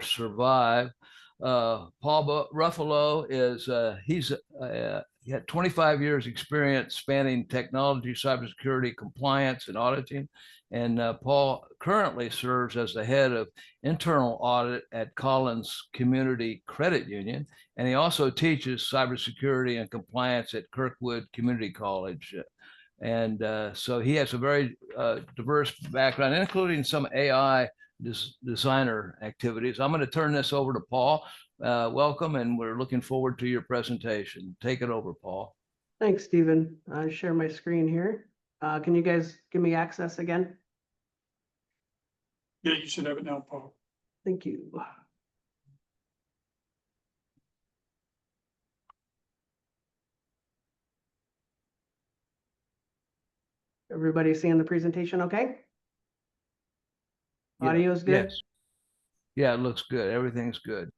survive. Paul Ruffalo is he had 25 years experience spanning technology, cybersecurity, compliance, and auditing. And Paul currently serves as the head of internal audit at Collins Community Credit Union. And he also teaches cybersecurity and compliance at Kirkwood Community College. And so he has a very diverse background, including some AI designer activities. I'm going to turn this over to Paul. Welcome, and we're looking forward to your presentation. Take it over, Paul. Thanks, Stephen. I share my screen here. Can you guys give me access again? Yeah, you should have it now, Paul. Thank you. Everybody seeing the presentation okay? Yeah. Audio is good? Yes. Yeah, it looks good. Everything's good.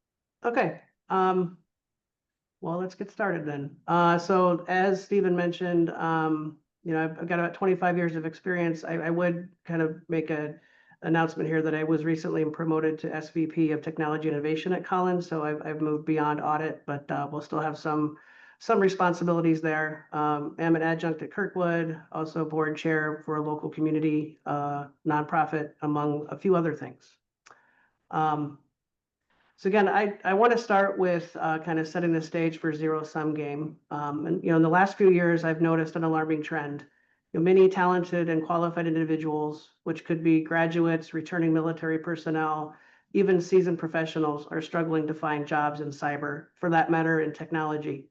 Okay. Well, let's get started then. So as Stephen mentioned, I've got about 25 years of experience. I would kind of make an announcement here that I was recently promoted to SVP of Technology Innovation at Collins. So I've moved beyond audit, but we'll still have some responsibilities there. I'm an adjunct at Kirkwood, also board chair for a local community nonprofit, among a few other things. So again, I want to start with kind of setting the stage for zero-sum game. And in the last few years, I've noticed an alarming trend. Many talented and qualified individuals, which could be graduates, returning military personnel, even seasoned professionals, are struggling to find jobs in cyber, for that matter, in technology.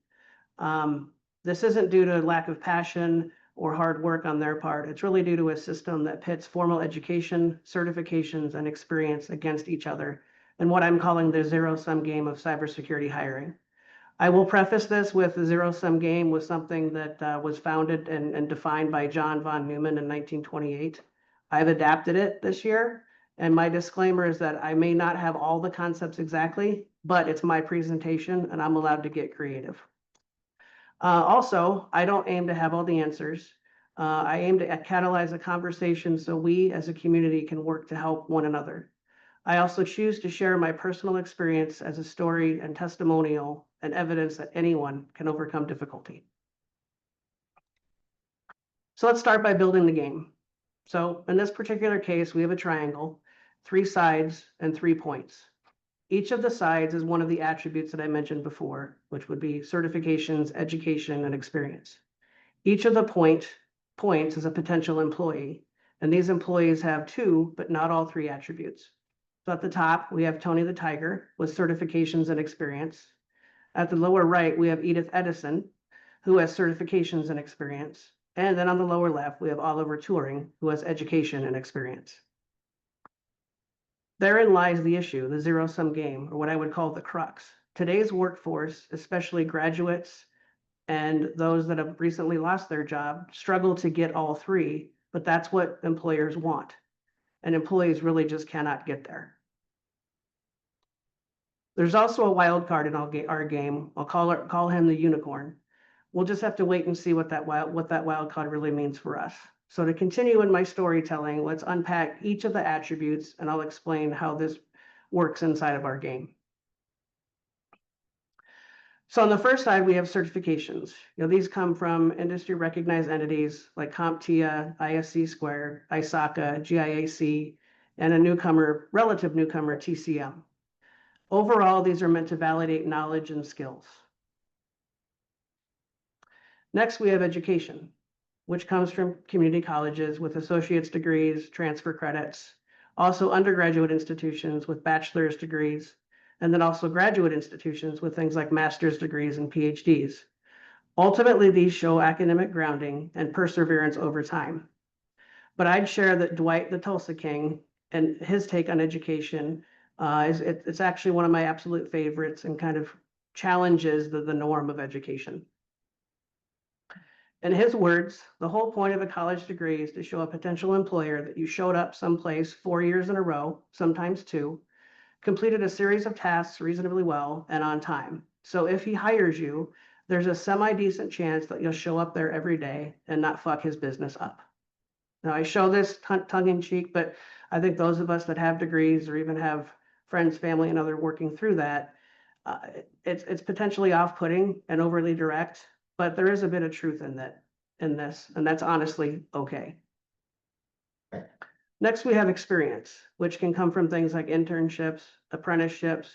This isn't due to lack of passion or hard work on their part. It's really due to a system that pits formal education, certifications, and experience against each other, and what I'm calling the zero-sum game of cybersecurity hiring. I will preface this with the zero-sum game was something that was founded and defined by John von Neumann in 1928. I've adapted it this year, and my disclaimer is that I may not have all the concepts exactly, but it's my presentation and I'm allowed to get creative. Also, I don't aim to have all the answers. I aim to catalyze a conversation so we as a community can work to help one another. I also choose to share my personal experience as a story and testimonial and evidence that anyone can overcome difficulty. So let's start by building the game. So in this particular case, we have a triangle, 3 sides and 3 points. Each of the sides is one of the attributes that I mentioned before, which would be certifications, education, and experience. Each of the points is a potential employee, and these employees have 2, but not all 3 attributes. So at the top, we have Tony the Tiger with certifications and experience. At the lower right, we have Edith Edison, who has certifications and experience. And then on the lower left, we have Oliver Turing, who has education and experience. Therein lies the issue, the zero-sum game, or what I would call the crux. Today's workforce, especially graduates and those that have recently lost their job, struggle to get all 3, but that's what employers want. And employees really just cannot get there. There's also a wild card in our game. I'll call him the unicorn. We'll just have to wait and see what that wild card really means for us. So to continue in my storytelling, let's unpack each of the attributes, and I'll explain how this works inside of our game. So on the first side, we have certifications. These come from industry recognized entities like CompTIA, ISC Squared, ISACA, GIAC, and a relative newcomer, TCM. Overall, these are meant to validate knowledge and skills. Next, we have education, which comes from community colleges with associate's degrees, transfer credits, also undergraduate institutions with bachelor's degrees, and then also graduate institutions with things like master's degrees and PhDs. Ultimately, these show academic grounding and perseverance over time. But I'd share that Dwight the Tulsa King and his take on education it's actually one of my absolute favorites and kind of challenges the norm of education. In his words, the whole point of a college degree is to show a potential employer that you showed up someplace 4 years in a row, sometimes 2, completed a series of tasks reasonably well and on time. So if he hires you, there's a semi-decent chance that you'll show up there every day and not fuck his business up. Now, I show this tongue in cheek, but I think those of us that have degrees or even have friends, family, and other working through that, it's potentially off-putting and overly direct, but there is a bit of truth in this, and that's honestly okay. Next, we have experience, which can come from things like internships, apprenticeships,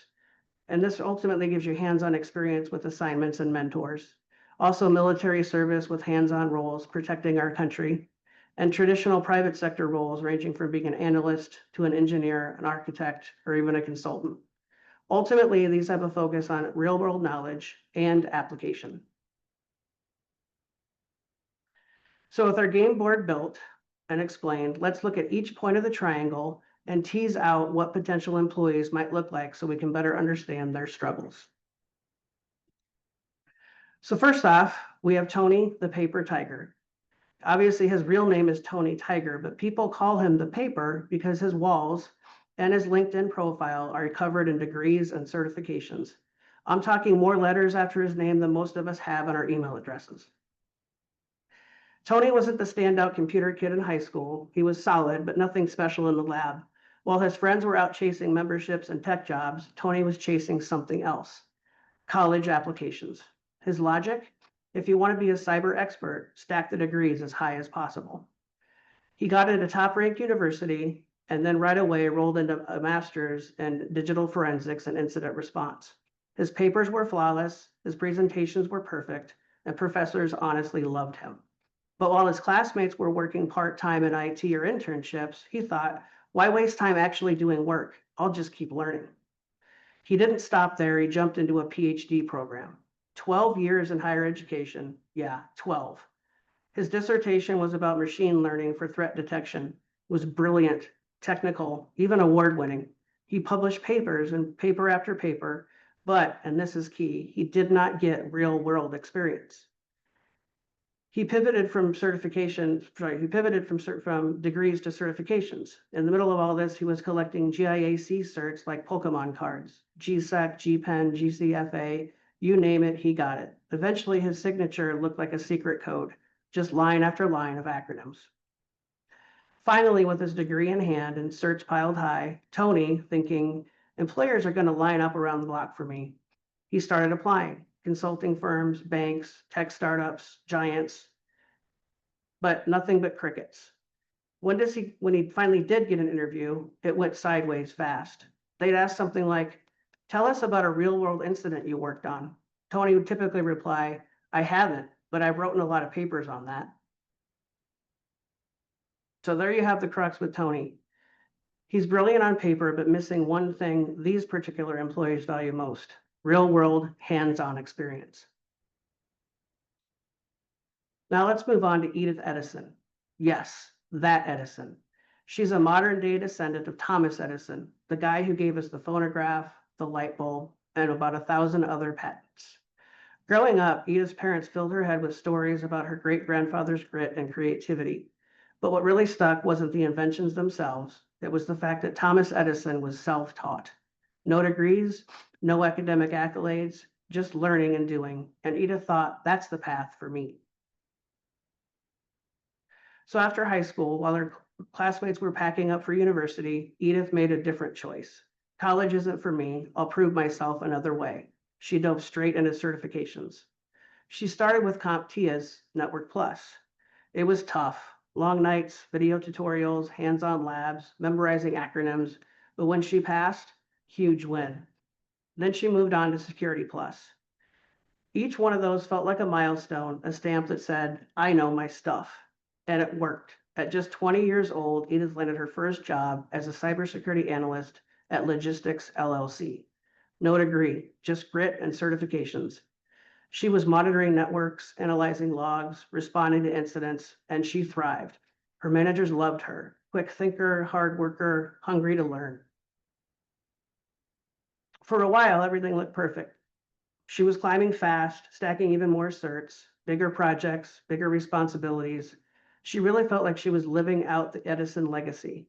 and this ultimately gives you hands-on experience with assignments and mentors. Also, military service with hands-on roles protecting our country, and traditional private sector roles ranging from being an analyst to an engineer, an architect, or even a consultant. Ultimately, these have a focus on real-world knowledge and application. So with our game board built and explained, let's look at each point of the triangle and tease out what potential employees might look like so we can better understand their struggles. So first off, we have Tony, the paper tiger. Obviously, his real name is Tony Tiger, but people call him the paper because his walls and his LinkedIn profile are covered in degrees and certifications. I'm talking more letters after his name than most of us have on our email addresses. Tony wasn't the standout computer kid in high school. He was solid, but nothing special in the lab. While his friends were out chasing memberships and tech jobs, Tony was chasing something else: college applications. His logic: if you want to be a cyber expert, stack the degrees as high as possible. He got into top-ranked university and then right away rolled into a master's in digital forensics and incident response. His papers were flawless, his presentations were perfect, and professors honestly loved him. But while his classmates were working part-time in IT or internships, he thought, why waste time actually doing work? I'll just keep learning. He didn't stop there. He jumped into a PhD program. 12 years in higher education. Yeah, 12. His dissertation was about machine learning for threat detection. It was brilliant, technical, even award-winning. He published papers and paper after paper, but, and this is key, he did not get real-world experience. He pivoted from certification, from degrees to certifications. In the middle of all this, he was collecting GIAC certs like Pokemon cards, GSEC, GPEN, GCFA, you name it, he got it. Eventually, his signature looked like a secret code, just line after line of acronyms. Finally, with his degree in hand and certs piled high, Tony, thinking, employers are going to line up around the block for me, he started applying. Consulting firms, banks, tech startups, giants, but nothing but crickets. When he finally did get an interview, it went sideways fast. They'd ask something like, tell us about a real world incident you worked on. Tony would typically reply, I haven't, but I've written a lot of papers on that. So there you have the crux with Tony. He's brilliant on paper, but missing one thing these particular employees value most: real-world, hands-on experience. Now let's move on to Edith Edison. Yes, that Edison. She's a modern-day descendant of Thomas Edison, the guy who gave us the phonograph, the light bulb, and about 1,000 other patents. Growing up, Edith's parents filled her head with stories about her great-grandfather's grit and creativity. But what really stuck wasn't the inventions themselves. It was the fact that Thomas Edison was self-taught. No degrees, no academic accolades, just learning and doing. And Edith thought, that's the path for me. So after high school, while her classmates were packing up for university, Edith made a different choice. College isn't for me. I'll prove myself another way. She dove straight into certifications. She started with CompTIA's Network Plus. It was tough. Long nights, video tutorials, hands-on labs, memorizing acronyms. But when she passed, huge win. Then she moved on to Security Plus. Each one of those felt like a milestone, a stamp that said, I know my stuff. And it worked. At just 20 years old, Edith landed her first job as a cybersecurity analyst at Logistics LLC. No degree, just grit and certifications. She was monitoring networks, analyzing logs, responding to incidents, and she thrived. Her managers loved her. Quick thinker, hard worker, hungry to learn. For a while, everything looked perfect. She was climbing fast, stacking even more certs, bigger projects, bigger responsibilities. She really felt like she was living out the Edison legacy.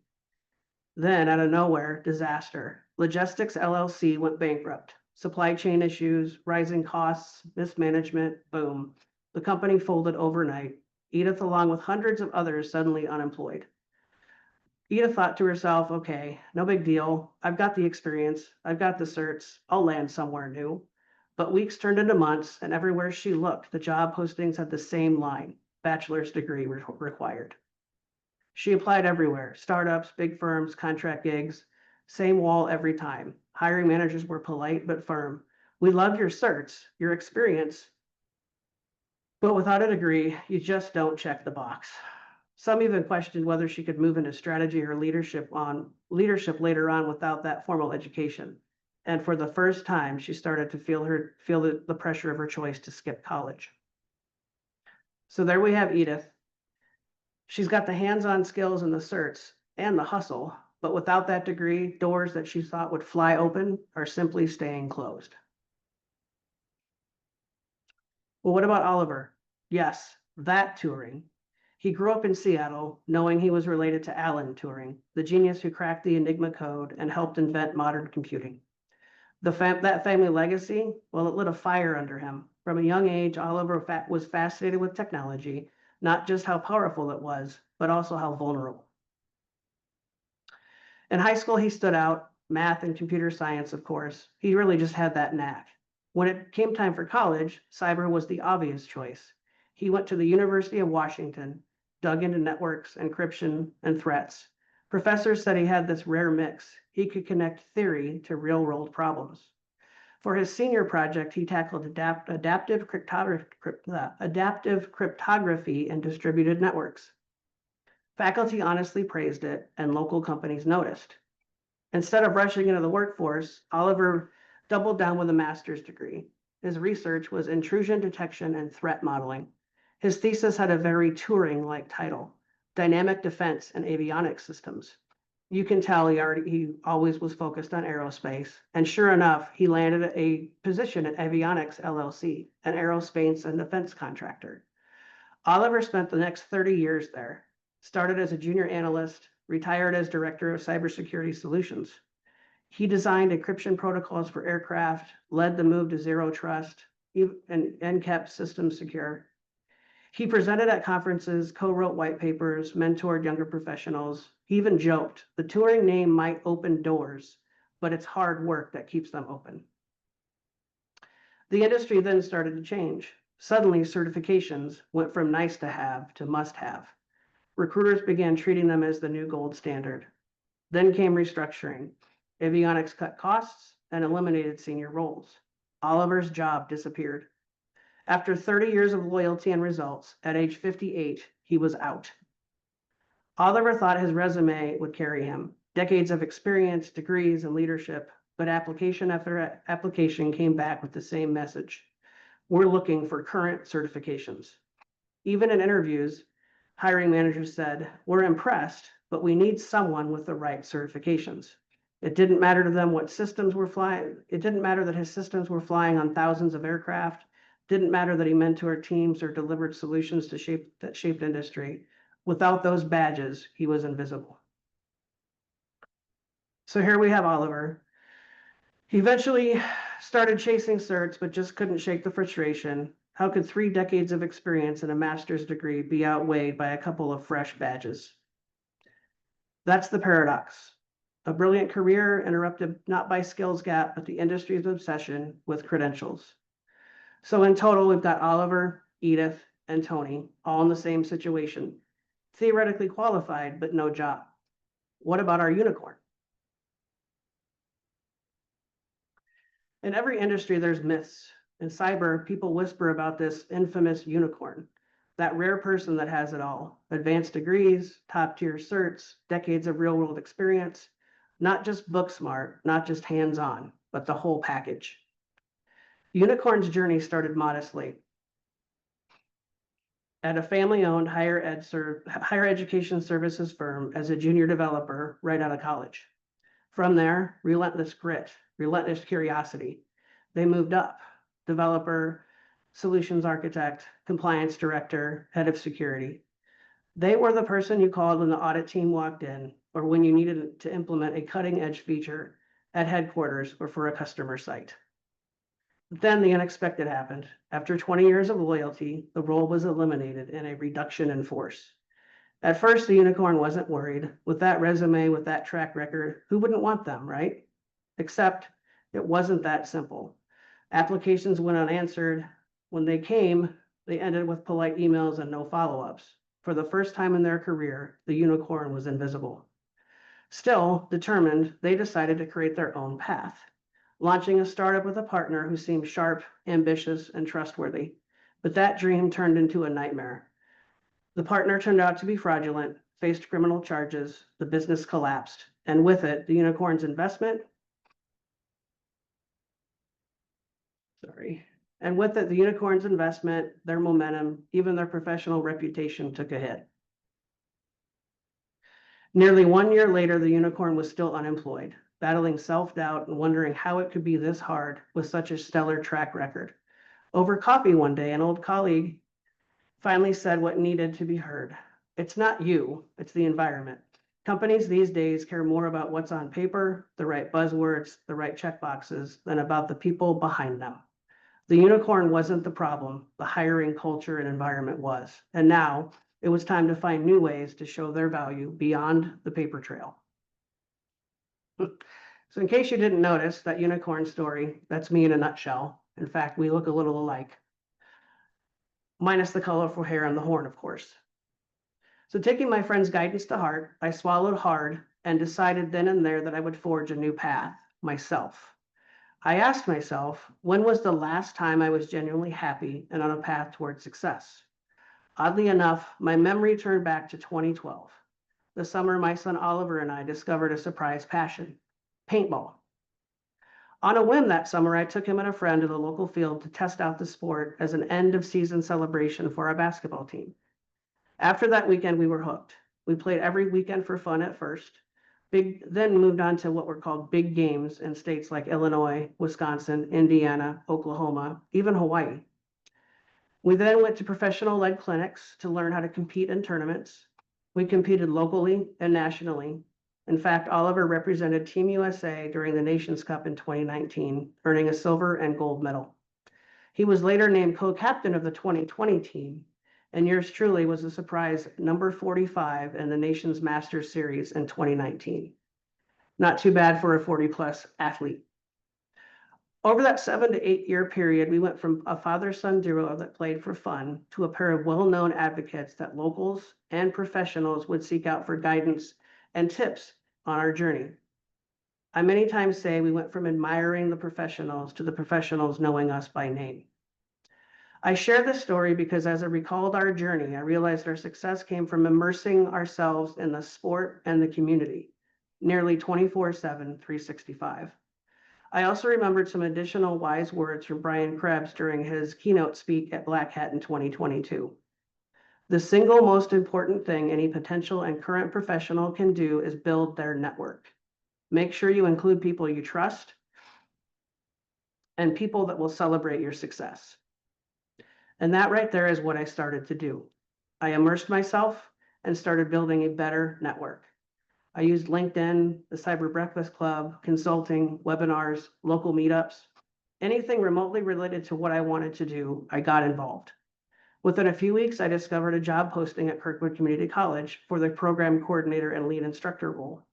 Then, out of nowhere, disaster. Logistics LLC went bankrupt. Supply chain issues, rising costs, mismanagement, boom. The company folded overnight. Edith, along with hundreds of others, suddenly unemployed. Edith thought to herself, okay, no big deal. I've got the experience. I've got the certs. I'll land somewhere new. But weeks turned into months, and everywhere she looked, the job postings had the same line, bachelor's degree required. She applied everywhere, startups, big firms, contract gigs, same wall every time. Hiring managers were polite but firm. We love your certs, your experience, but without a degree, you just don't check the box. Some even questioned whether she could move into strategy or leadership later on without that formal education. And for the first time, she started to feel the pressure of her choice to skip college. So there we have Edith. She's got the hands-on skills and the certs and the hustle, but without that degree, doors that she thought would fly open are simply staying closed. Well, what about Oliver? Yes, that Turing. He grew up in Seattle, knowing he was related to Alan Turing, the genius who cracked the Enigma code and helped invent modern computing. That family legacy, well, it lit a fire under him. From a young age, Oliver was fascinated with technology, not just how powerful it was, but also how vulnerable. In high school, he stood out, math and computer science, of course. He really just had that knack. When it came time for college, cyber was the obvious choice. He went to the University of Washington, dug into networks, encryption, and threats. Professors said he had this rare mix. He could connect theory to real-world problems. For his senior project, he tackled adaptive cryptography and distributed networks. Faculty honestly praised it, and local companies noticed. Instead of rushing into the workforce, Oliver doubled down with a master's degree. His research was intrusion detection and threat modeling. His thesis had a very Turing-like title, Dynamic Defense and Avionics Systems. You can tell he always was focused on aerospace. And sure enough, he landed a position at Avionics LLC, an aerospace and defense contractor. Oliver spent the next 30 years there, started as a junior analyst, retired as director of cybersecurity solutions. He designed encryption protocols for aircraft, led the move to zero trust, and kept systems secure. He presented at conferences, co-wrote white papers, mentored younger professionals. He even joked, the Turing name might open doors, but it's hard work that keeps them open. The industry then started to change. Suddenly, certifications went from nice to have to must have. Recruiters began treating them as the new gold standard. Then came restructuring. Avionics cut costs and eliminated senior roles. Oliver's job disappeared. After 30 years of loyalty and results, at age 58, he was out. Oliver thought his resume would carry him. Decades of experience, degrees, and leadership, but application after application came back with the same message. We're looking for current certifications. Even in interviews, hiring managers said, we're impressed, but we need someone with the right certifications. It didn't matter to them what systems were flying. It didn't matter that his systems were flying on thousands of aircraft. Didn't matter that he mentored teams or delivered solutions that shaped industry. Without those badges, he was invisible. So here we have Oliver. He eventually started chasing certs, but just couldn't shake the frustration. How could 3 decades of experience and a master's degree be outweighed by a couple of fresh badges? That's the paradox. A brilliant career interrupted not by skills gap, but the industry's obsession with credentials. So in total, we've got Oliver, Edith, and Tony, all in the same situation. Theoretically qualified, but no job. What about our unicorn? In every industry, there's myths. In cyber, people whisper about this infamous unicorn, that rare person that has it all. Advanced degrees, top-tier certs, decades of real-world experience, not just book smart, not just hands-on, but the whole package. Unicorn's journey started modestly at a family-owned higher education services firm as a junior developer right out of college. From there, relentless grit, relentless curiosity. They moved up, developer, solutions architect, compliance director, head of security. They were the person you called when the audit team walked in, or when you needed to implement a cutting-edge feature at headquarters or for a customer site. Then the unexpected happened. After 20 years of loyalty, the role was eliminated in a reduction in force. At first, the unicorn wasn't worried. With that resume, with that track record, who wouldn't want them, right? Except it wasn't that simple. Applications went unanswered. When they came, they ended with polite emails and no follow-ups. For the first time in their career, the unicorn was invisible. Still determined, they decided to create their own path, launching a startup with a partner who seemed sharp, ambitious, and trustworthy. But that dream turned into a nightmare. The partner turned out to be fraudulent, faced criminal charges, the business collapsed, and with it, the unicorn's investment. And with it, the unicorn's investment, their momentum, even their professional reputation took a hit. Nearly 1 year later, the unicorn was still unemployed, battling self-doubt and wondering how it could be this hard with such a stellar track record. Over coffee one day, an old colleague finally said what needed to be heard. It's not you, it's the environment. Companies these days care more about what's on paper, the right buzzwords, the right checkboxes, than about the people behind them. The unicorn wasn't the problem, the hiring culture and environment was. And now it was time to find new ways to show their value beyond the paper trail. So in case you didn't notice that unicorn story, that's me in a nutshell. In fact, we look a little alike. Minus the colorful hair and the horn, of course. So taking my friend's guidance to heart, I swallowed hard and decided then and there that I would forge a new path myself. I asked myself, when was the last time I was genuinely happy and on a path towards success? Oddly enough, my memory turned back to 2012, the summer my son Oliver and I discovered a surprise passion, paintball. On a whim that summer, I took him and a friend to the local field to test out the sport as an end of season celebration for our basketball team. After that weekend, we were hooked. We played every weekend for fun at first, then moved on to what were called big games in states like Illinois, Wisconsin, Indiana, Oklahoma, even Hawaii. We then went to professional-led clinics to learn how to compete in tournaments. We competed locally and nationally. In fact, Oliver represented Team USA during the Nations Cup in 2019, earning a silver and gold medal. He was later named co-captain of the 2020 team, and yours truly was a surprise number 45 in the Nations Masters Series in 2019. Not too bad for a 40-plus athlete. Over that 7 to 8 year period, we went from a father-son duo that played for fun to a pair of well-known advocates that locals and professionals would seek out for guidance and tips on our journey. I many times say we went from admiring the professionals to the professionals knowing us by name. I share this story because as I recalled our journey, I realized our success came from immersing ourselves in the sport and the community, nearly 24/7, 365. I also remembered some additional wise words from Brian Krebs during his keynote speak at Black Hat in 2022. The single most important thing any potential and current professional can do is build their network. Make sure you include people you trust and people that will celebrate your success. And that right there is what I started to do. I immersed myself and started building a better network. I used LinkedIn, the Cyber Breakfast Club, consulting, webinars, local meetups, anything remotely related to what I wanted to do, I got involved. Within a few weeks, I discovered a job posting at Kirkwood Community College for the program coordinator and lead instructor role.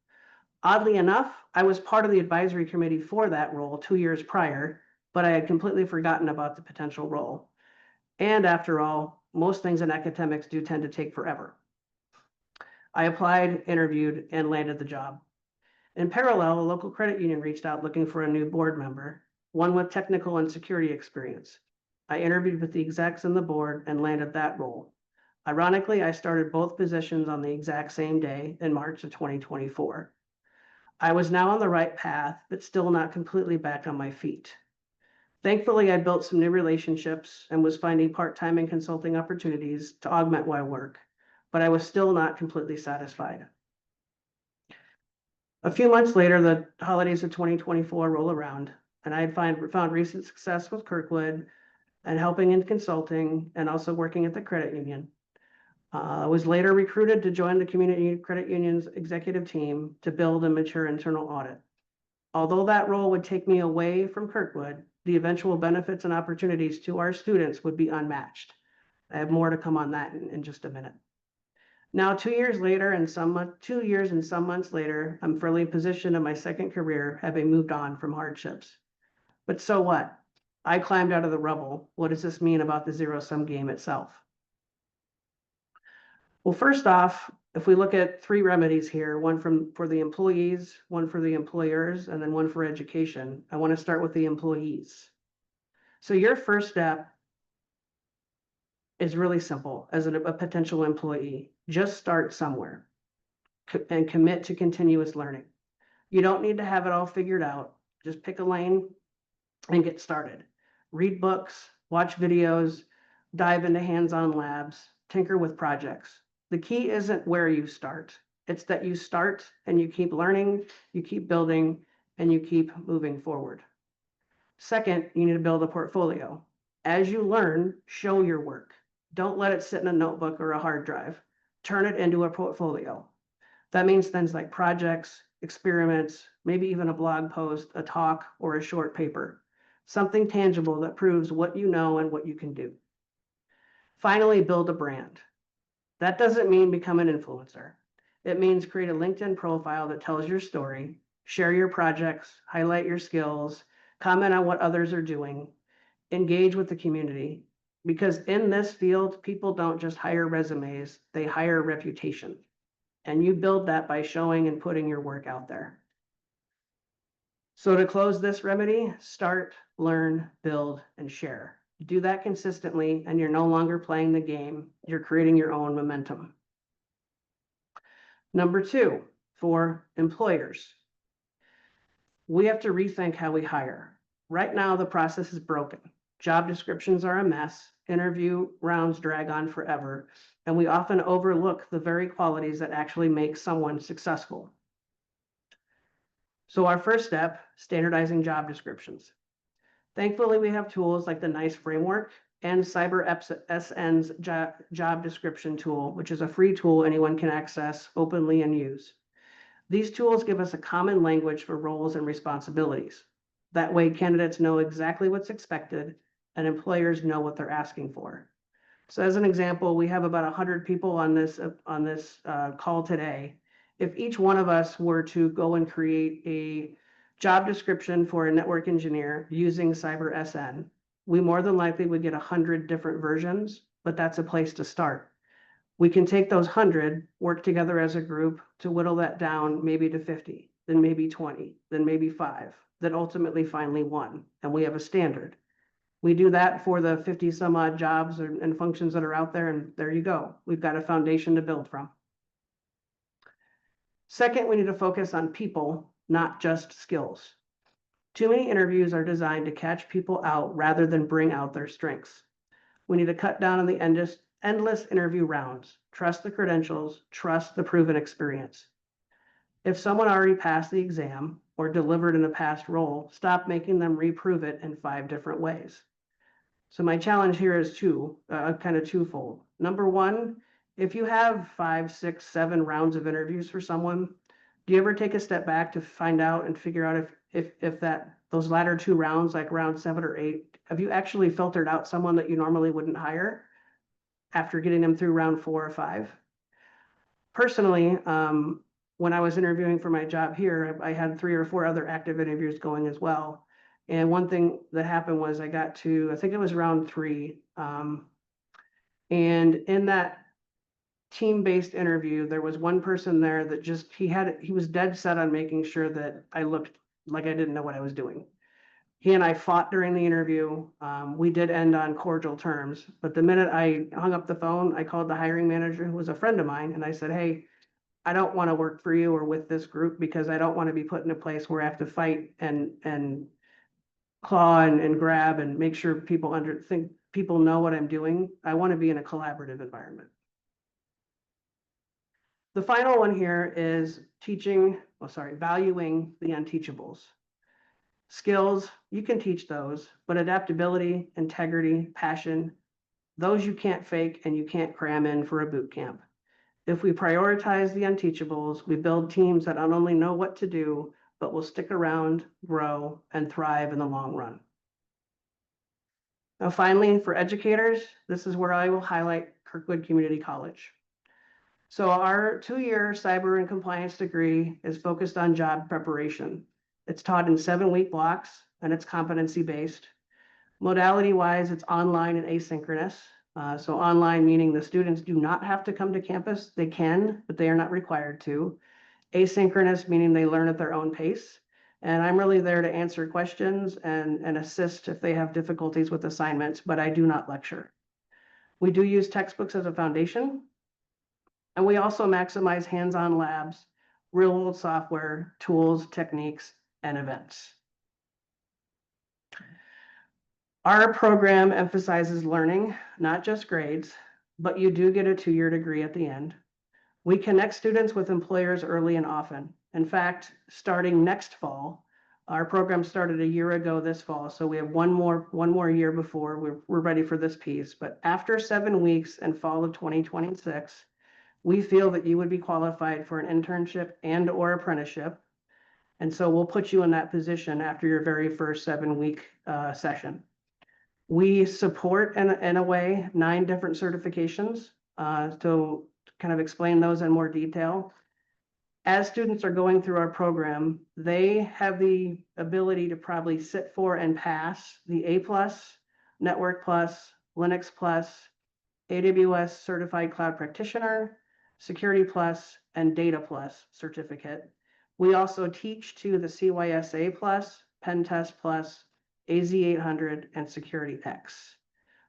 Oddly enough, I was part of the advisory committee for that role 2 years prior, but I had completely forgotten about the potential role. And after all, most things in academics do tend to take forever. I applied, interviewed, and landed the job. In parallel, a local credit union reached out looking for a new board member, one with technical and security experience. I interviewed with the execs and the board and landed that role. Ironically, I started both positions on the exact same day in March of 2024. I was now on the right path, but still not completely back on my feet. Thankfully, I built some new relationships and was finding part-time and consulting opportunities to augment my work, but I was still not completely satisfied. A few months later, the holidays of 2024 roll around, and I had found recent success with Kirkwood and helping in consulting and also working at the credit union. I was later recruited to join the community credit union's executive team to build and mature internal audit. Although that role would take me away from Kirkwood, the eventual benefits and opportunities to our students would be unmatched. I have more to come on that in just a minute. Now, 2 years later and 2 years and some months later, I'm firmly positioned in my second career, having moved on from hardships. But so what? I climbed out of the rubble. What does this mean about the zero-sum game itself? Well, first off, if we look at 3 remedies here, one for the employees, one for the employers, and then one for education, I want to start with the employees. So your first step is really simple as a potential employee. Just start somewhere and commit to continuous learning. You don't need to have it all figured out. Just pick a lane and get started. Read books, watch videos, dive into hands-on labs, tinker with projects. The key isn't where you start. It's that you start and you keep learning, you keep building, and you keep moving forward. Second, you need to build a portfolio. As you learn, show your work. Don't let it sit in a notebook or a hard drive. Turn it into a portfolio. That means things like projects, experiments, maybe even a blog post, a talk, or a short paper. Something tangible that proves what you know and what you can do. Finally, build a brand. That doesn't mean become an influencer. It means create a LinkedIn profile that tells your story, share your projects, highlight your skills, comment on what others are doing, engage with the community. Because in this field, people don't just hire resumes, they hire reputation. And you build that by showing and putting your work out there. So to close this remedy, start, learn, build, and share. Do that consistently, and you're no longer playing the game. You're creating your own momentum. Number 2, for employers. We have to rethink how we hire. Right now, the process is broken. Job descriptions are a mess. Interview rounds drag on forever, and we often overlook the very qualities that actually make someone successful. So our first step, standardizing job descriptions. Thankfully, we have tools like the NICE framework and CyberSN's job description tool, which is a free tool anyone can access openly and use. These tools give us a common language for roles and responsibilities. That way, candidates know exactly what's expected and employers know what they're asking for. So as an example, we have about 100 people on this call today. If each one of us were to go and create a job description for a network engineer using CyberSN, we more than likely would get 100 different versions, but that's a place to start. We can take those 100, work together as a group to whittle that down maybe to 50, then maybe 20, then maybe 5, then ultimately finally 1, and we have a standard. We do that for the 50 some odd jobs and functions that are out there, and there you go. We've got a foundation to build from. Second, we need to focus on people, not just skills. Too many interviews are designed to catch people out rather than bring out their strengths. We need to cut down on the endless interview rounds. Trust the credentials, trust the proven experience. If someone already passed the exam or delivered in a past role, stop making them reprove it in 5 different ways. So my challenge here is kind of twofold. Number 1, if you have 5, 6, 7 rounds of interviews for someone, do you ever take a step back to find out and figure out if those latter 2 rounds, like round 7 or 8, have you actually filtered out someone that you normally wouldn't hire after getting them through round 4 or 5? Personally, when I was interviewing for my job here, I had 3 or 4 other active interviews going as well. And one thing that happened was I got to, I think it was round 3. And in that team-based interview, there was one person there that just, he was dead set on making sure that I looked like I didn't know what I was doing. He and I fought during the interview. We did end on cordial terms, but the minute I hung up the phone, I called the hiring manager, who was a friend of mine, and I said, hey, I don't want to work for you or with this group because I don't want to be put in a place where I have to fight and claw and grab and make sure people people know what I'm doing. I want to be in a collaborative environment. The final one here is valuing the unteachables. Skills, you can teach those, but adaptability, integrity, passion, those you can't fake and you can't cram in for a boot camp. If we prioritize the unteachables, we build teams that not only know what to do, but will stick around, grow, and thrive in the long run. Now, finally, for educators, this is where I will highlight Kirkwood Community College. So our 2-year cyber and compliance degree is focused on job preparation. It's taught in 7-week blocks and it's competency-based. Modality-wise, it's online and asynchronous. So online meaning the students do not have to come to campus. They can, but they are not required to. Asynchronous meaning they learn at their own pace. And I'm really there to answer questions and assist if they have difficulties with assignments, but I do not lecture. We do use textbooks as a foundation. And we also maximize hands-on labs, real-world software, tools, techniques, and events. Our program emphasizes learning, not just grades, but you do get a 2-year degree at the end. We connect students with employers early and often. In fact, starting next fall, our program started a year ago this fall, so we have one more year before we're ready for this piece. But after 7 weeks in fall of 2026, we feel that you would be qualified for an internship and or apprenticeship. And so we'll put you in that position after your very first 7-week session. We support in a way 9 different certifications to kind of explain those in more detail. As students are going through our program, they have the ability to probably sit for and pass the A+, Network+, Linux+, AWS Certified Cloud Practitioner, Security+, and Data+ certificate. We also teach to the CYSA+, Pen Test+, AZ800, and Security X.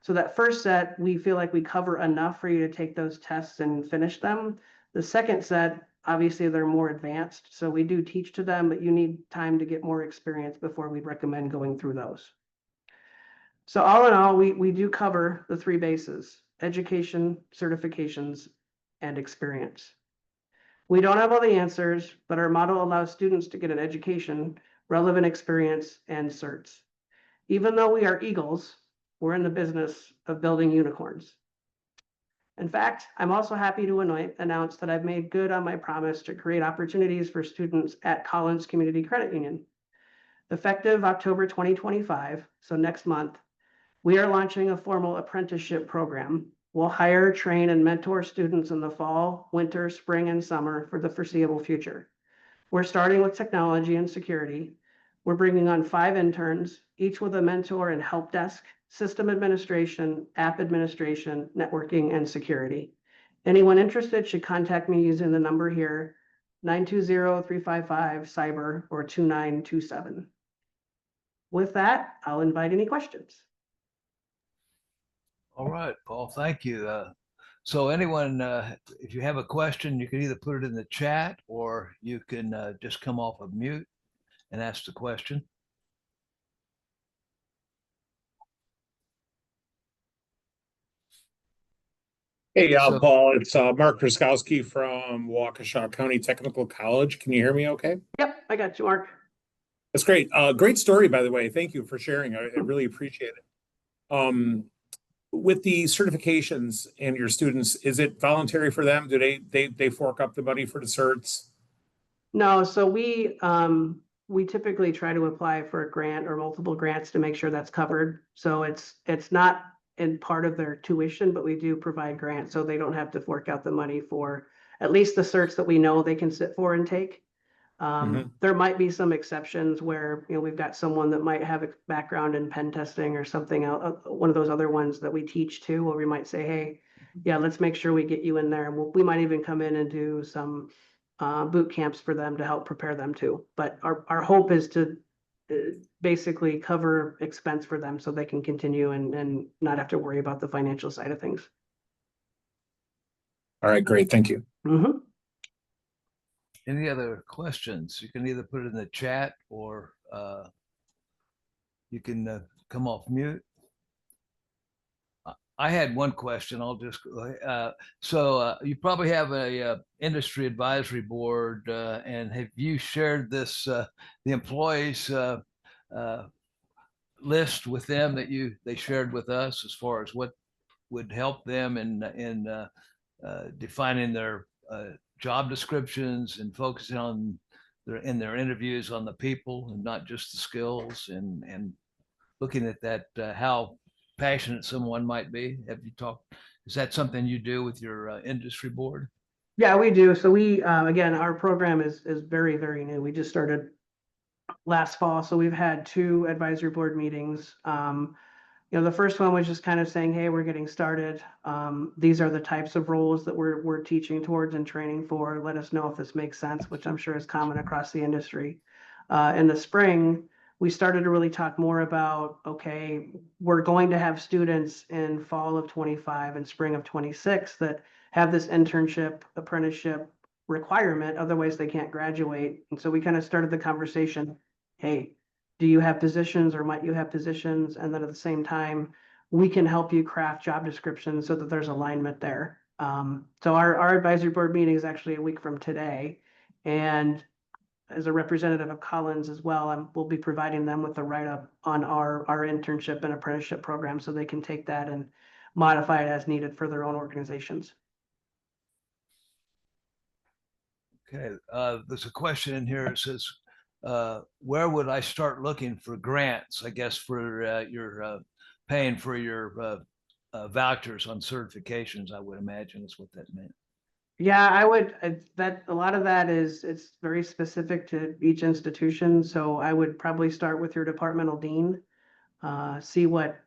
So that first set, we feel like we cover enough for you to take those tests and finish them. The second set, obviously they're more advanced, so we do teach to them, but you need time to get more experience before we'd recommend going through those. So all in all, we do cover the 3 bases: education, certifications, and experience. We don't have all the answers, but our model allows students to get an education, relevant experience, and certs. Even though we are eagles, we're in the business of building unicorns. In fact, I'm also happy to announce that I've made good on my promise to create opportunities for students at Collins Community Credit Union. Effective October 2025, so next month, we are launching a formal apprenticeship program. We'll hire, train, and mentor students in the fall, winter, spring, and summer for the foreseeable future. We're starting with technology and security. We're bringing on 5 interns, each with a mentor in help desk, system administration, app administration, networking, and security. Anyone interested should contact me using the number here, 920-355-CYBER or 2927. With that, I'll invite any questions. All right, Paul, thank you. So anyone, if you have a question, you can either put it in the chat or you can just come off of mute and ask the question. Hey, Paul, it's Mark Krzyzkowski from Waukesha County Technical College. Can you hear me okay? Yep, I got you, Mark. That's great. Great story, by the way. Thank you for sharing. I really appreciate it. With the certifications and your students, is it voluntary for them? Do they fork up the money for the certs? No, so we typically try to apply for a grant or multiple grants to make sure that's covered. So it's not in part of their tuition, but we do provide grants so they don't have to fork out the money for at least the certs that we know they can sit for and take. There might be some exceptions where, you know, we've got someone that might have a background in pen testing or something else, one of those other ones that we teach to, where we might say, hey, yeah, let's make sure we get you in there. We might even come in and do some boot camps for them to help prepare them too. But our hope is to basically cover expense for them so they can continue and not have to worry about the financial side of things. All right, great. Thank you. Mm-hmm. Any other questions? You can either put it in the chat or you can come off mute. I had one question. I'll just so you probably have a industry advisory board, and have you shared this the employees list with them that they shared with us as far as what would help them in defining their job descriptions and focusing on their interviews on the people and not just the skills, and looking at that how passionate someone might be? Have you talked? Is that something you do with your industry board? Yeah, we do. So we, again, our program is very, very new. We just started last fall, so we've had 2 advisory board meetings. The first one was just kind of saying, hey, we're getting started. These are the types of roles that we're teaching towards and training for. Let us know if this makes sense, which I'm sure is common across the industry. In the spring, we started to really talk more about, okay, we're going to have students in fall of 25 and spring of 26 that have this internship, apprenticeship requirement, otherwise they can't graduate. And so we kind of started the conversation, hey, do you have positions or might you have positions? And then at the same time, we can help you craft job descriptions so that there's alignment there. So our advisory board meeting is actually a week from today. And as a representative of Collins as well, we'll be providing them with a write-up on our internship and apprenticeship program so they can take that and modify it as needed for their own organizations. Okay, there's a question in here. It says, where would I start looking for grants, I guess, for your paying for your vouchers on certifications, I would imagine is what that meant. Yeah, I would, that, a lot of that it's very specific to each institution. So I would probably start with your departmental dean, see what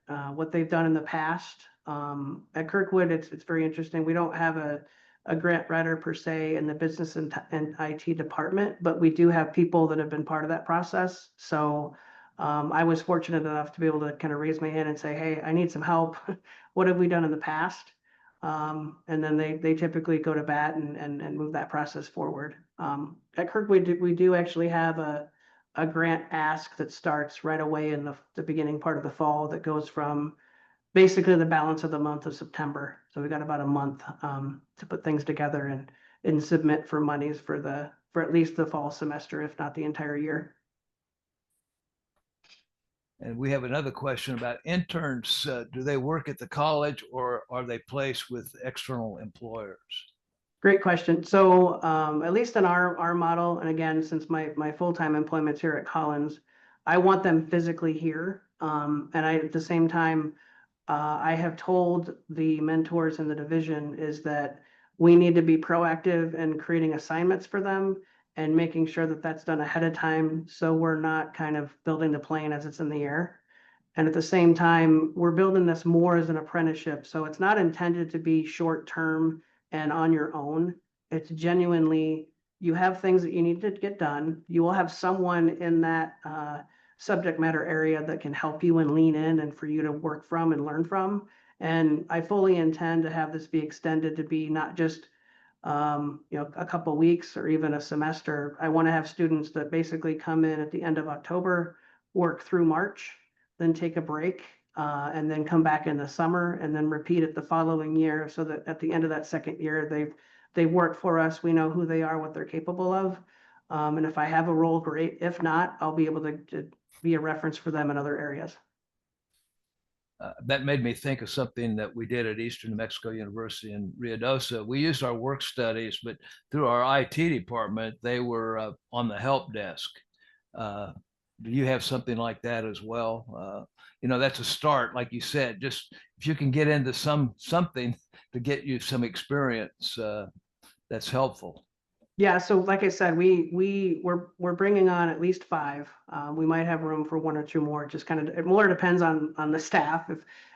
they've done in the past. At Kirkwood, it's very interesting. We don't have a grant writer per se in the business and IT department, but we do have people that have been part of that process. So I was fortunate enough to be able to kind of raise my hand and say, hey, I need some help. What have we done in the past? And then they typically go to bat and move that process forward. At Kirkwood, we do actually have a grant ask that starts right away in the beginning part of the fall that goes from basically the balance of the month of September. So we got about a month to put things together and submit for monies for at least the fall semester, if not the entire year. And we have another question about interns. Do they work at the college or are they placed with external employers? Great question. So at least in our model, and again, since my full-time employment's here at Collins, I want them physically here. And at the same time, I have told the mentors in the division is that we need to be proactive in creating assignments for them and making sure that that's done ahead of time. So we're not kind of building the plane as it's in the air. And at the same time, we're building this more as an apprenticeship. So it's not intended to be short-term and on your own. It's genuinely, you have things that you need to get done. You will have someone in that subject matter area that can help you and lean in and for you to work from and learn from. And I fully intend to have this be extended to be not just a couple weeks or even a semester. I want to have students that basically come in at the end of October, work through March, then take a break, and then come back in the summer and then repeat it the following year so that at the end of that second year, they work for us. We know who they are, what they're capable of. And if I have a role, great. If not, I'll be able to be a reference for them in other areas. That made me think of something that we did at Eastern New Mexico University in Ruidoso. We used our work studies, but through our IT department, they were on the help desk. Do you have something like that as well? That's a start, like you said. Just if you can get into something to get you some experience, that's helpful. Yeah, so like I said, we're bringing on at least 5. We might have room for 1 or 2 more. Just kind of, it more depends on the staff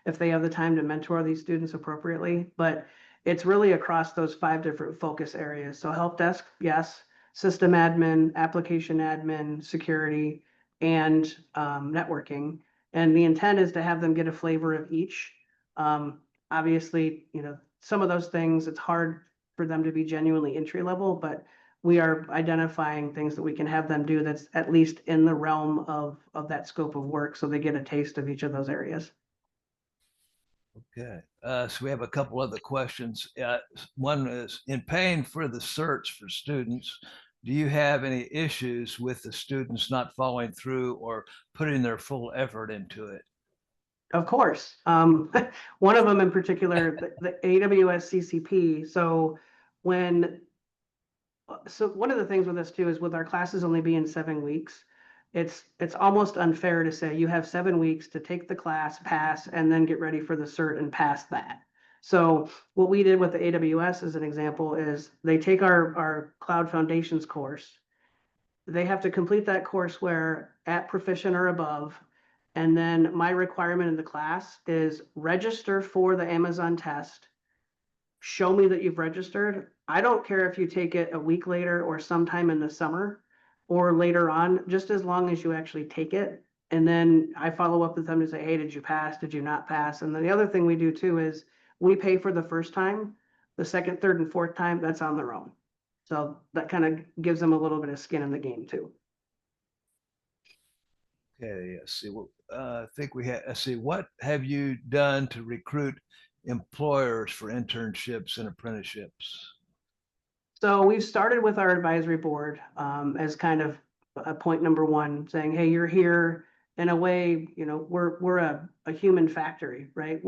if they have the time to mentor these students appropriately. But it's really across those 5 different focus areas. So help desk, yes, system admin, application admin, security, and networking. And the intent is to have them get a flavor of each. Obviously, some of those things, it's hard for them to be genuinely entry level, but we are identifying things that we can have them do that's at least in the realm of that scope of work, so they get a taste of each of those areas. Okay, so we have a couple other questions. One is, in paying for the certs for students, do you have any issues with the students not following through or putting their full effort into it? Of course. One of them in particular, the AWS CCP. So one of the things with this too is with our classes only being 7 weeks, it's almost unfair to say you have 7 weeks to take the class, pass, and then get ready for the cert and pass that. So what we did with the AWS as an example is they take our Cloud Foundations course. They have to complete that courseware at proficient or above. And then my requirement in the class is register for the Amazon test. Show me that you've registered. I don't care if you take it a week later or sometime in the summer or later on, just as long as you actually take it. And then I follow up with them to say, hey, did you pass? Did you not pass? And then the other thing we do too is we pay for the first time. The second, third, and fourth time, that's on their own. So that kind of gives them a little bit of skin in the game too. Okay, let's see. I think we had, let's see, what have you done to recruit employers for internships and apprenticeships? So we've started with our advisory board as kind of a point number one, saying, hey, you're here. In a way, you know, we're a human factory, right?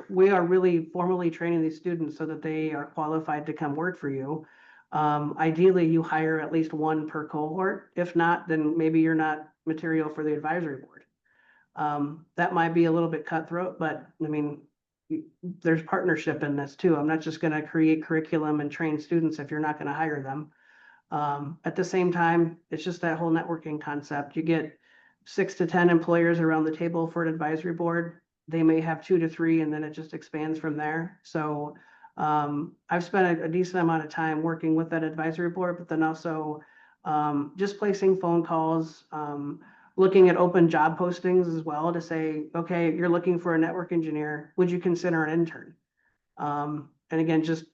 We are really formally training these students so that they are qualified to come work for you. Ideally, you hire at least one per cohort. If not, then maybe you're not material for the advisory board. That might be a little bit cutthroat, but I mean, there's partnership in this too. I'm not just going to create curriculum and train students if you're not going to hire them. At the same time, it's just that whole networking concept. You get 6 to 10 employers around the table for an advisory board. They may have 2 to 3, and then it just expands from there. So I've spent a decent amount of time working with that advisory board, but then also just placing phone calls, looking at open job postings as well to say, okay, you're looking for a network engineer. Would you consider an intern? And again, just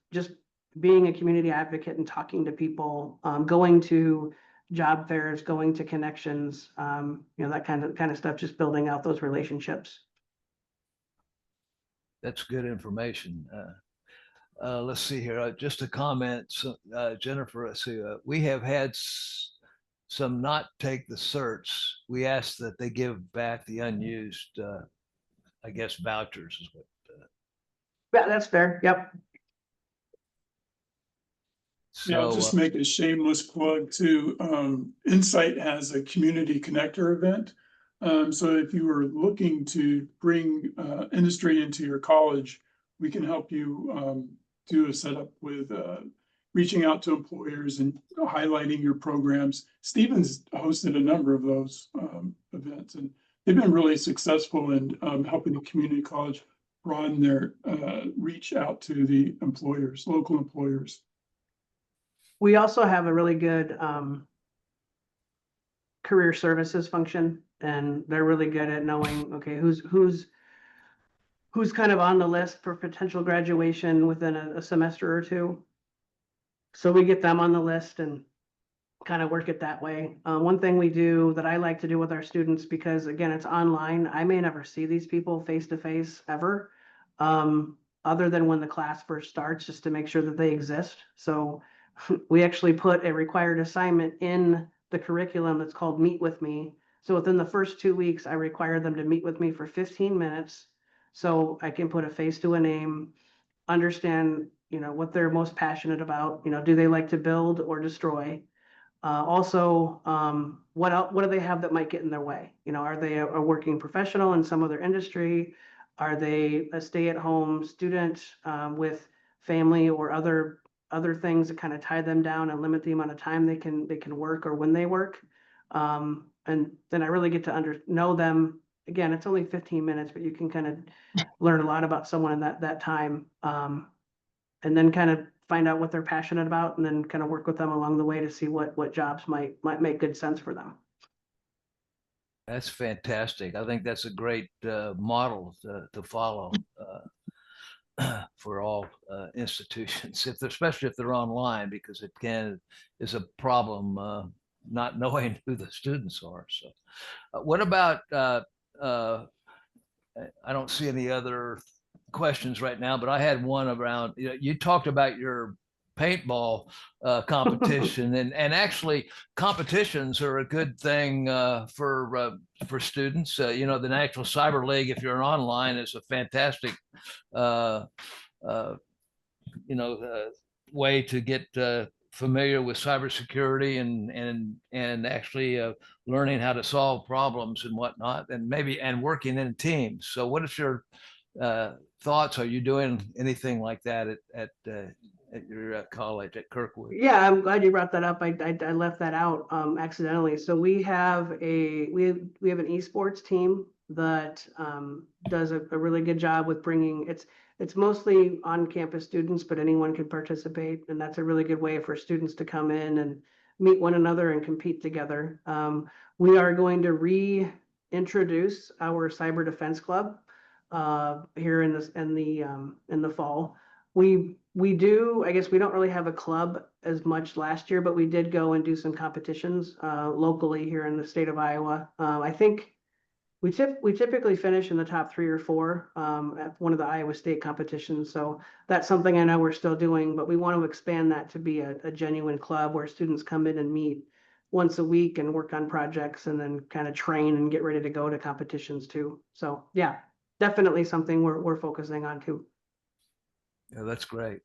being a community advocate and talking to people, going to job fairs, going to connections, you know, that kind of stuff, just building out those relationships. That's good information. Let's see here. Just a comment, Jennifer. Let's see. We have had some not take the certs. We ask that they give back the unused, I guess, vouchers is what. Yeah, that's fair. Yep. Yeah, I'll just make a shameless plug to NCyTE has a community connector event. So if you are looking to bring industry into your college, we can help you do a setup with reaching out to employers and highlighting your programs. Stephen's hosted a number of those events, and they've been really successful in helping the community college broaden their reach out to the employers, local employers. We also have a really good career services function, and they're really good at knowing, okay, who's kind of on the list for potential graduation within a semester or two. So we get them on the list and kind of work it that way. One thing we do that I like to do with our students, because again, it's online, I may never see these people face to face ever, other than when the class first starts, just to make sure that they exist. So we actually put a required assignment in the curriculum that's called Meet With Me. So within the first 2 weeks, I require them to meet with me for 15 minutes. So I can put a face to a name, understand, you know, what they're most passionate about. You know, do they like to build or destroy? Also, what do they have that might get in their way? You know, are they a working professional in some other industry? Are they a stay-at-home student with family or other things that kind of tie them down and limit the amount of time they can work or when they work? And then I really get to know them. Again, it's only 15 minutes, but you can kind of learn a lot about someone in that time. And then kind of find out what they're passionate about, and then kind of work with them along the way to see what jobs might make good sense for them. That's fantastic. I think that's a great model to follow for all institutions, especially if they're online, because it is a problem not knowing who the students are. So, what about? I don't see any other questions right now, but I had one around. You talked about your paintball competition, and actually competitions are a good thing for students. You know, the National Cyber League, if you're online, is a fantastic way to get familiar with cybersecurity and actually learning how to solve problems and whatnot, and working in teams. So what is your thoughts? Are you doing anything like that at your college at Kirkwood? Yeah, I'm glad you brought that up. I left that out accidentally. So we have an esports team that does a really good job with bringing it's mostly on-campus students, but anyone can participate, and that's a really good way for students to come in and meet one another and compete together. We are going to reintroduce our cyber defense club here in the fall. We do, I guess we don't really have a club as much last year, but we did go and do some competitions locally here in the state of Iowa. I think we typically finish in the top 3 or 4 at one of the Iowa State competitions. So that's something I know we're still doing, but we want to expand that to be a genuine club where students come in and meet once a week and work on projects and then kind of train and get ready to go to competitions too. So yeah, definitely something we're focusing on too. Yeah, that's great.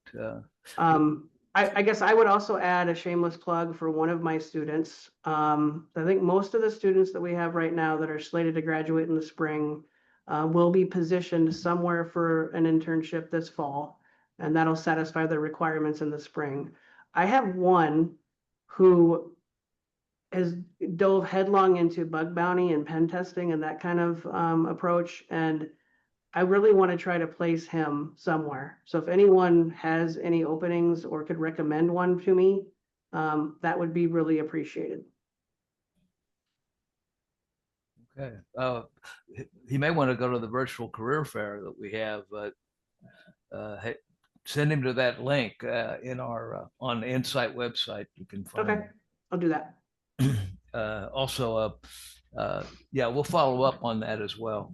I guess I would also add a shameless plug for one of my students. I think most of the students that we have right now that are slated to graduate in the spring will be positioned somewhere for an internship this fall, and that'll satisfy the requirements in the spring. I have one who has dove headlong into bug bounty and pen testing and that kind of approach, and I really want to try to place him somewhere. So if anyone has any openings or could recommend one to me, that would be really appreciated. Okay. He may want to go to the virtual career fair that we have, but hey, send him to that link in our on the NCyTE website. You can find. Okay, I'll do that. Also, yeah, we'll follow up on that as well.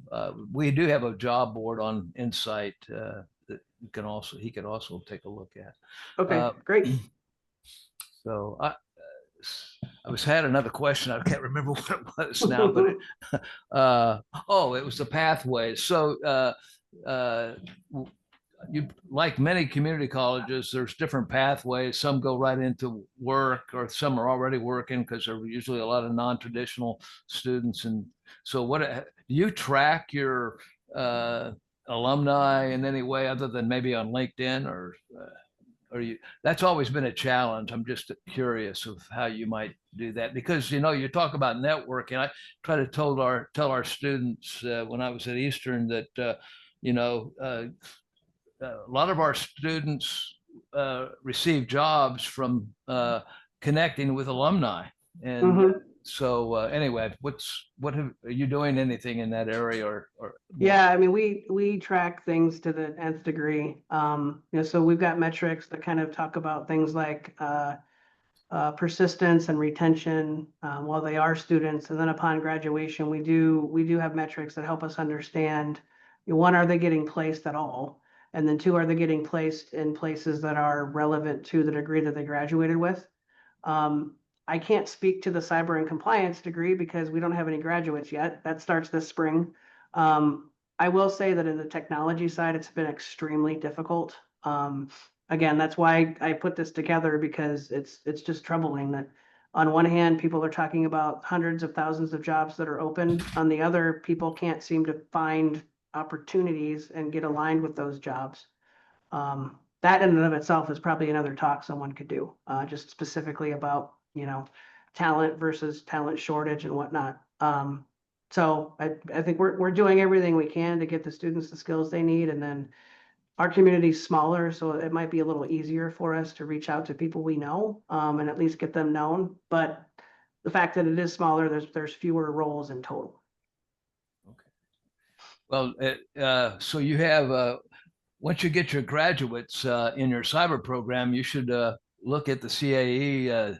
We do have a job board on NCyTE that he can also take a look at. Okay, great. So I had another question. I can't remember what it was now, but it was the pathways. So you, like many community colleges, there's different pathways. Some go right into work, or some are already working because there are usually a lot of non-traditional students. And so what do you track your alumni in any way other than maybe on LinkedIn, or you? That's always been a challenge. I'm just curious of how you might do that, because you talk about networking. I try to tell our students when I was at Eastern that a lot of our students receive jobs from connecting with alumni. And so anyway, are you doing anything in that area or? Yeah, I mean, we track things to the nth degree. So we've got metrics that kind of talk about things like persistence and retention while they are students. And then upon graduation, we do have metrics that help us understand, one, are they getting placed at all? And then 2, are they getting placed in places that are relevant to the degree that they graduated with? I can't speak to the cyber and compliance degree because we don't have any graduates yet. That starts this spring. I will say that in the technology side, it's been extremely difficult. Again, that's why I put this together, because it's just troubling that on one hand, people are talking about hundreds of thousands of jobs that are open. On the other, people can't seem to find opportunities and get aligned with those jobs. That in and of itself is probably another talk someone could do, just specifically about, talent versus talent shortage and whatnot. So I think we're doing everything we can to get the students the skills they need. And then our community is smaller, so it might be a little easier for us to reach out to people we know and at least get them known. But the fact that it is smaller, there's fewer roles in total. Well, so you have, once you get your graduates in your cyber program, you should look at the CAE.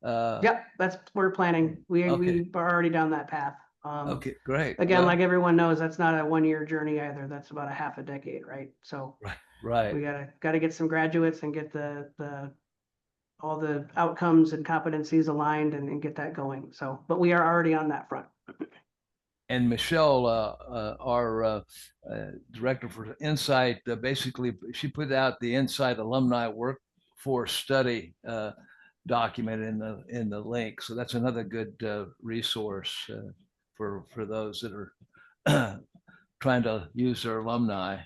Yep, that's what we're planning. We are already down that path. Okay, great. Again, like everyone knows, that's not a one-year journey either. That's about a half a decade, right? So right. We gotta get some graduates and get all the outcomes and competencies aligned and get that going. So, but we are already on that front. And Michelle, our director for NCyTE, basically she put out the NCyTE alumni workforce study document in the link. So that's another good resource for those that are trying to use their alumni.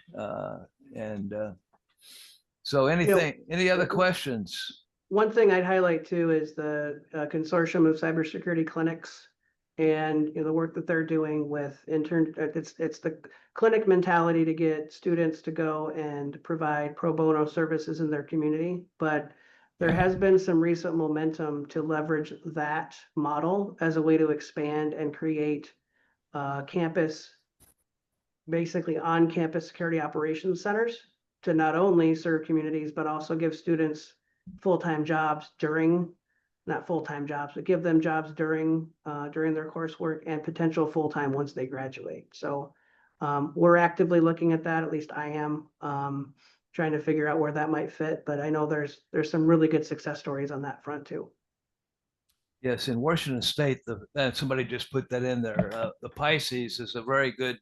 So any other questions? One thing I'd highlight too is the consortium of cybersecurity clinics and the work that they're doing with it's the clinic mentality to get students to go and provide pro bono services in their community. But there has been some recent momentum to leverage that model as a way to expand and create basically on-campus security operations centers to not only serve communities, but also give students full-time jobs not full-time jobs, but give them jobs during their coursework and potential full-time once they graduate. So we're actively looking at that, at least I am, trying to figure out where that might fit, but I know there's some really good success stories on that front too. Yes, in Washington State, somebody just put that in there. The Pisces is a very good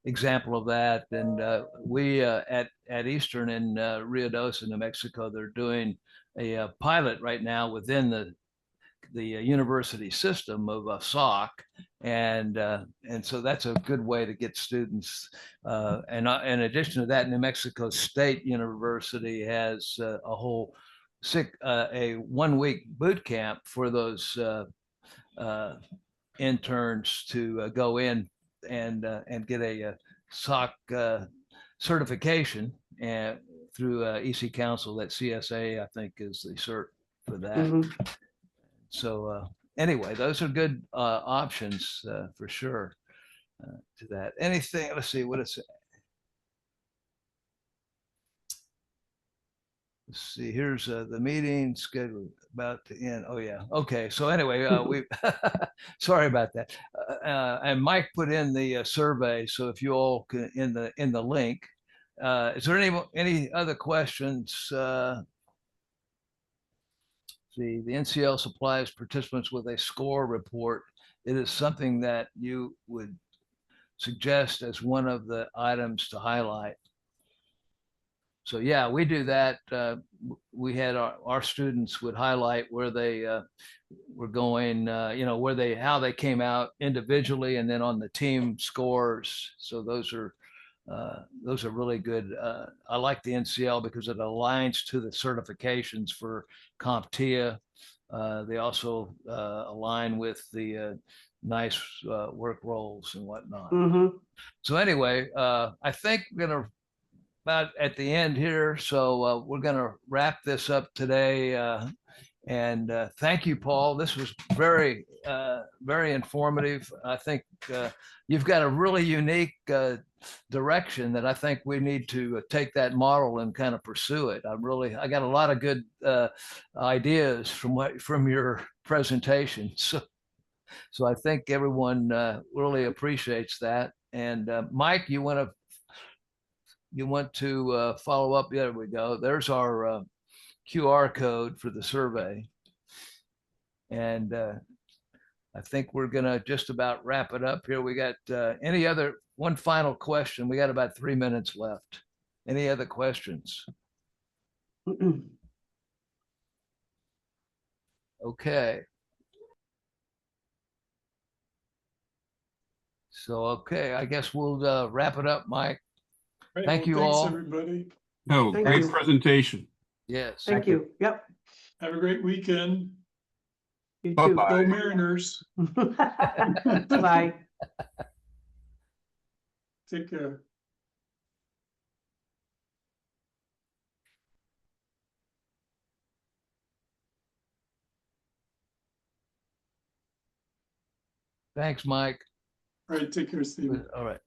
example of that. And we at Eastern in Ruidoso, New Mexico, they're doing a pilot right now within the university system of a SOC, and so that's a good way to get students. And in addition to that, New Mexico State University has a whole a 1 week boot camp for those interns to go in and get a SOC certification and through EC Council. That CSA, I think, is the cert for that. Mhm. So anyway, those are good options for sure to that. Anything, let's see, what is it? Let's see, here's the meeting schedule about to end. Oh yeah, okay. So anyway, we sorry about that. And Mike put in the survey. So if you all can in the link, is there any other questions? See, the NCL supplies participants with a score report. It is something that you would suggest as one of the items to highlight. So yeah, we do that. We had our students would highlight where they were going, how they came out individually and then on the team scores. So those are really good. I like the NCL because it aligns to the certifications for CompTIA. They also align with the nice work roles and whatnot. Mhm. So anyway, I think we're gonna about at the end here. So we're gonna wrap this up today. And thank you, Paul. This was very, very informative. I think you've got a really unique direction that I think we need to take that model and kind of pursue it. I got a lot of good ideas from your presentation. So I think everyone really appreciates that. And Mike, you want to follow up? There we go. There's our QR code for the survey. And I think we're gonna just about wrap it up here. We got one final question. We got about 3 minutes left. Any other questions? Okay. So, okay, I guess we'll wrap it up, Mike. Right, Thank you thanks, all. everybody. No, Thank great you. presentation. Yes. Thank you. Yep. Have a great weekend. You too. Bye-bye. Go Mariners. Bye. Take care. Thanks, Mike. All right, take care, Stephen. All right.